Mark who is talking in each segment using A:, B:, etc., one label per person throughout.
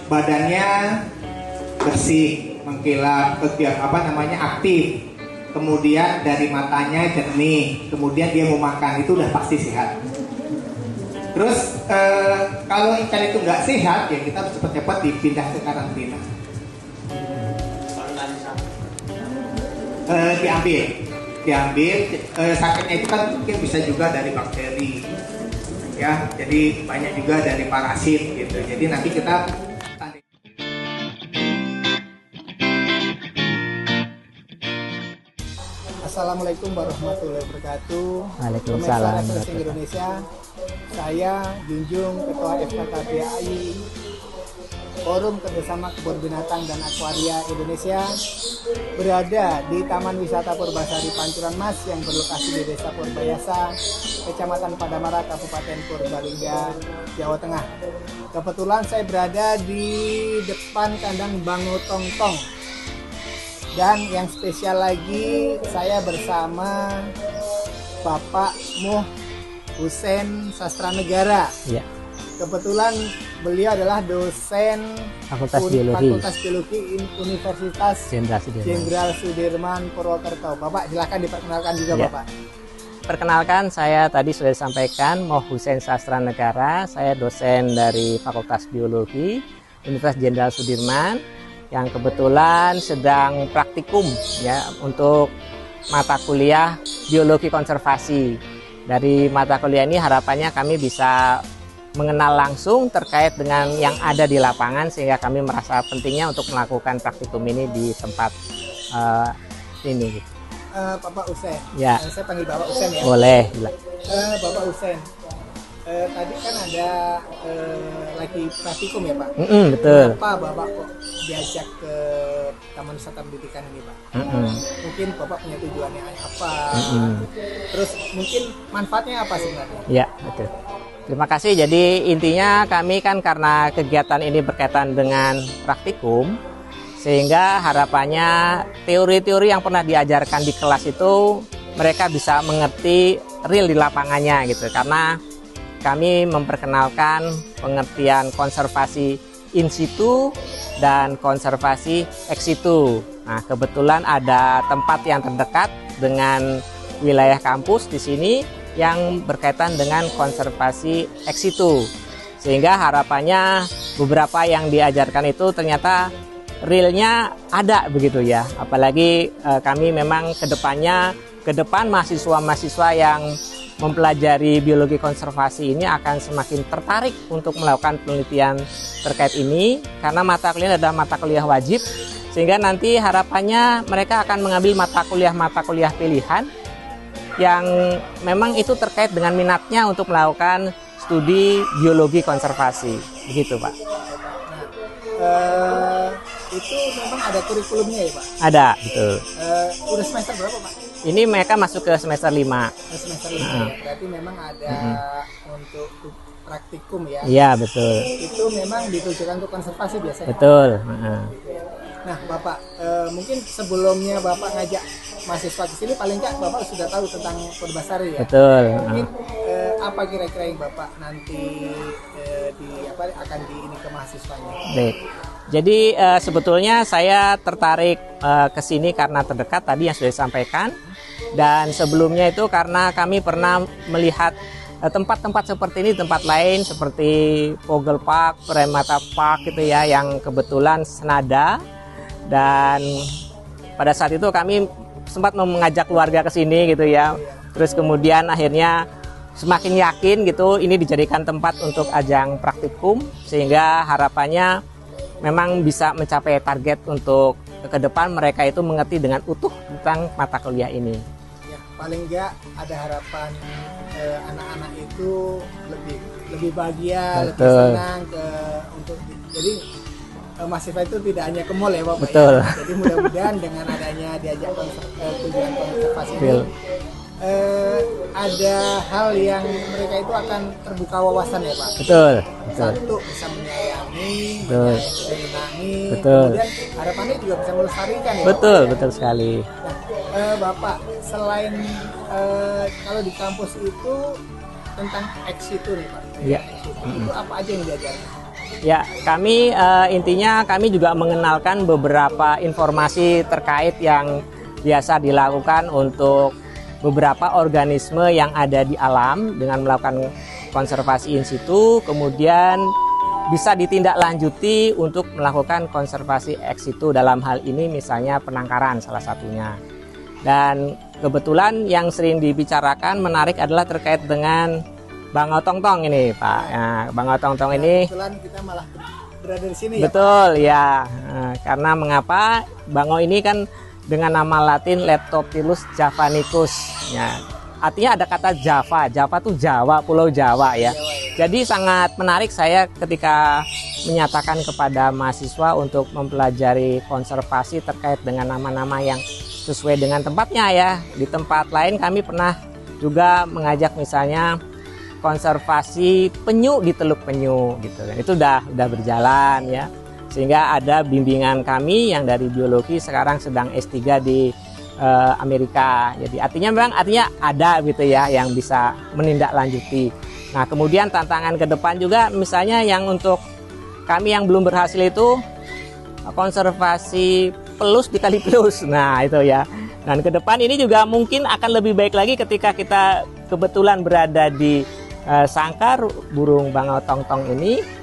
A: badannya bersih, mengkilap, aktif. Kemudian dari matanya jernih, kemudian dia mau makan, itu udah pasti sehat. Terus kalau ikan itu nggak sehat, ya kita harus cepat-cepat dipindah ke karantina. Diambil, sakitnya itu kan mungkin bisa juga dari bakteri, ya. Jadi banyak juga dari parasit gitu. Jadi nanti kita Assalamualaikum warahmatullahi wabarakatuh.
B: Waalaikumsalam.
A: Pemirsa Indonesia, saya Junjung Ketua FKKBAI Forum Kerjasama Kebun Binatang dan Akuaria Indonesia berada di Taman Wisata Purbasari Pancuran Mas yang berlokasi di Desa Purbayasa, Kecamatan Padamara, Kabupaten Purbalingga, Jawa Tengah. Kebetulan saya berada di depan kandang Bango Tongtong. Dan yang spesial lagi, saya bersama Bapak Muh Hussein Sastranegara.
B: Ya.
A: Kebetulan beliau adalah dosen
B: Fakultas Biologi
A: Universitas Jenderal Sudirman Purwokerto. Bapak silakan diperkenalkan juga, ya. Bapak.
B: Perkenalkan, saya tadi sudah disampaikan, Muh Hussein Sastranegara. Saya dosen dari Fakultas Biologi Universitas Jenderal Sudirman yang kebetulan sedang praktikum ya untuk mata kuliah biologi konservasi. Dari mata kuliah ini harapannya kami bisa mengenal langsung terkait dengan yang ada di lapangan, sehingga kami merasa pentingnya untuk melakukan praktikum ini di tempat ini.
A: Bapak Hussein,
B: ya.
A: Saya panggil Bapak Hussein ya.
B: Boleh.
A: Bapak Hussein, tadi kan ada lagi praktikum ya, Pak?
B: Betul.
A: Kenapa Bapak kok diajak ke Taman Wisata Pendidikan ini, Pak? Mungkin Bapak punya tujuannya apa? Terus mungkin manfaatnya apa sebenarnya?
B: Ya, betul. Terima kasih. Jadi intinya kami kan karena kegiatan ini berkaitan dengan praktikum, sehingga harapannya teori-teori yang pernah diajarkan di kelas itu mereka bisa mengerti real di lapangannya gitu. Karena kami memperkenalkan pengertian konservasi in situ dan konservasi ex situ. Nah, kebetulan ada tempat yang terdekat dengan wilayah kampus di sini yang berkaitan dengan konservasi ex situ. Sehingga harapannya beberapa yang diajarkan itu ternyata realnya ada begitu ya. Apalagi kami memang ke depan mahasiswa-mahasiswa yang mempelajari biologi konservasi ini akan semakin tertarik untuk melakukan penelitian terkait ini, karena mata kuliah adalah mata kuliah wajib, sehingga nanti harapannya mereka akan mengambil mata kuliah pilihan yang memang itu terkait dengan minatnya untuk melakukan studi biologi konservasi, begitu Pak.
A: Itu memang ada kurikulumnya ya, Pak?
B: Ada, betul.
A: Udah semester berapa, Pak?
B: Ini mereka masuk ke semester 5.
A: Semester 5 ya? Berarti memang ada untuk praktikum ya?
B: Iya, betul.
A: Itu memang ditujukan untuk konservasi biasanya?
B: Betul.
A: Nah, Bapak, mungkin sebelumnya Bapak ngajak mahasiswa ke sini, paling nggak Bapak sudah tahu tentang Purbasari ya?
B: Betul.
A: Mungkin apa kira-kira yang Bapak nanti akan ini ke mahasiswanya?
B: Baik. Jadi sebetulnya saya tertarik ke sini karena terdekat tadi yang sudah disampaikan, dan sebelumnya itu karena kami pernah melihat tempat-tempat seperti ini, tempat lain seperti Vogel Park, Primata Park gitu ya, yang kebetulan senada. Dan pada saat itu kami sempat mengajak keluarga ke sini gitu ya. Terus kemudian akhirnya semakin yakin gitu ini dijadikan tempat untuk ajang praktikum, sehingga harapannya memang bisa mencapai target untuk ke depan mereka itu mengerti dengan utuh tentang mata kuliah ini.
A: Ya, paling enggak ada harapan anak-anak itu lebih bahagia, lebih senang jadi mahasiswa itu tidak hanya ke mall ya, Bapak.
B: Betul.
A: Ya. Jadi mudah-mudahan dengan adanya diajak tujuan konservasi ini ada hal yang mereka itu akan terbuka wawasan ya, Pak.
B: Betul.
A: Satu, bisa menyayangi, menyenangi,
B: betul.
A: Kemudian harapannya juga bisa melestarikan ya,
B: betul,
A: Bapak.
B: Betul sekali.
A: Nah, Bapak, selain kalau di kampus itu tentang ex situ nih, Pak.
B: Iya.
A: Itu apa aja yang diajarkan?
B: Ya, kami intinya kami juga mengenalkan beberapa informasi terkait yang biasa dilakukan untuk beberapa organisme yang ada di alam dengan melakukan konservasi in situ, kemudian bisa ditindaklanjuti untuk melakukan konservasi ex situ, dalam hal ini misalnya penangkaran salah satunya. Dan kebetulan yang sering dibicarakan menarik adalah terkait dengan bangau tongtong ini, Pak. Nah, bangau tongtong ini
A: kebetulan kita malah berada di sini.
B: betul ya. Karena mengapa bangau ini kan dengan nama Latin Leptoptilus javanicus. Ya, artinya ada kata Java. Java tuh Jawa, Pulau Jawa ya. Jadi sangat menarik saya ketika menyatakan kepada mahasiswa untuk mempelajari konservasi terkait dengan nama-nama yang sesuai dengan tempatnya ya. Di tempat lain kami pernah juga mengajak misalnya konservasi penyu di Teluk Penyu gitu kan. Itu udah berjalan ya. Sehingga ada bimbingan kami yang dari biologi sekarang sedang S3 di Amerika. Jadi artinya ada gitu ya yang bisa menindaklanjuti. Nah, kemudian tantangan ke depan juga misalnya yang untuk kami yang belum berhasil itu konservasi pelus dikali pelus. Nah, itu ya. Dan ke depan ini juga mungkin akan lebih baik lagi ketika kita kebetulan berada di sangkar burung bangau tongtong ini.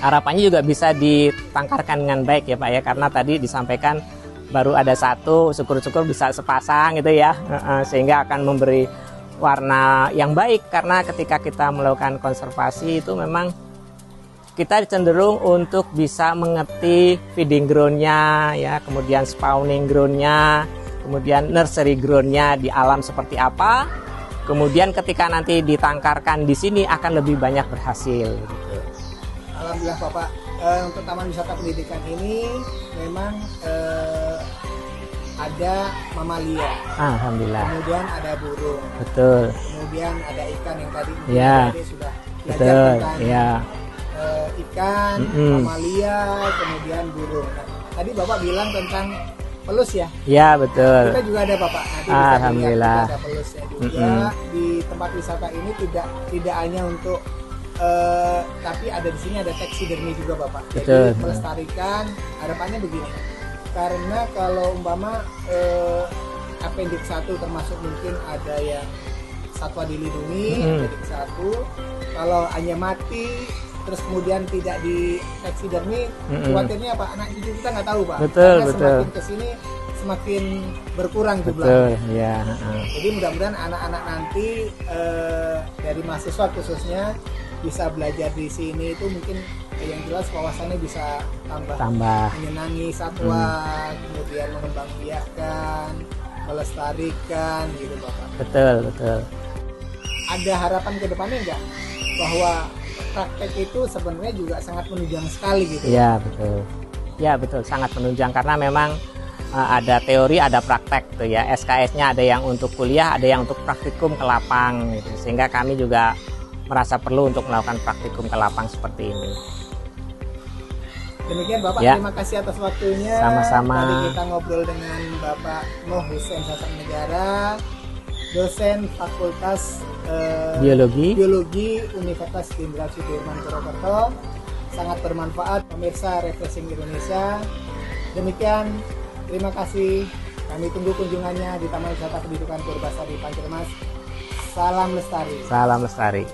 B: Harapannya juga bisa ditangkarkan dengan baik ya Pak ya, karena tadi disampaikan baru ada satu, syukur-syukur bisa sepasang gitu ya, sehingga akan memberi warna yang baik. Karena ketika kita melakukan konservasi itu memang kita cenderung untuk bisa mengerti feeding groundnya ya, kemudian spawning groundnya, kemudian nursery groundnya di alam seperti apa, kemudian ketika nanti ditangkarkan di sini akan lebih banyak berhasil gitu.
A: Alhamdulillah Bapak, untuk Taman Wisata Pendidikan ini memang ada mamalia,
B: Alhamdulillah.
A: kemudian ada burung,
B: Betul.
A: kemudian ada ikan yang tadi
B: Ya.
A: sudah belajar
B: Betul.
A: tentang
B: Ya.
A: ikan, mamalia, kemudian burung. Nah, tadi Bapak bilang tentang pelus ya.
B: Ya, betul.
A: Kita juga ada Bapak. Nanti bisa
B: Alhamdulillah.
A: dilihat, kita ada pelusnya juga di tempat wisata ini, tidak hanya untuk tapi ada di sini ada taxidermy juga Bapak.
B: Betul.
A: Jadi melestarikan, harapannya begini. Karena kalau umpama appendix 1 termasuk mungkin ada yang satwa dilindungi, appendix 1, kalau hanya mati terus kemudian tidak di taxidermy, khawatirnya apa? Anak cucu kita nggak tahu Pak.
B: Betul,
A: Karena
B: betul.
A: semakin kesini semakin berkurang
B: Betul.
A: jumlahnya.
B: Ya.
A: Jadi mudah-mudahan anak-anak nanti dari mahasiswa khususnya bisa belajar di sini itu mungkin yang jelas wawasannya bisa tambah menyenangi satwa, kemudian mengembangbiakkan, melestarikan gitu Bapak.
B: Betul.
A: Ada harapan ke depannya enggak bahwa praktek itu sebenarnya juga sangat menunjang sekali gitu?
B: Ya, betul. Ya, betul, sangat menunjang karena memang ada teori, ada praktek tuh ya. SKS-nya ada yang untuk kuliah, ada yang untuk praktikum ke lapang gitu. Sehingga kami juga merasa perlu untuk melakukan praktikum ke lapang seperti ini.
A: Demikian Bapak,
B: Ya.
A: terima kasih atas waktunya.
B: Sama-sama.
A: Tadi kita ngobrol dengan Bapak Nuh Hussein Sasak Negara, dosen Fakultas Biologi Universitas Jenderal Sudirman Purwokerto. Sangat bermanfaat pemirsa Refreshing Indonesia. Demikian, terima kasih. Kami tunggu kunjungannya di Taman Wisata Pendidikan Purbasari Pancermas. Salam lestari.
B: Salam lestari.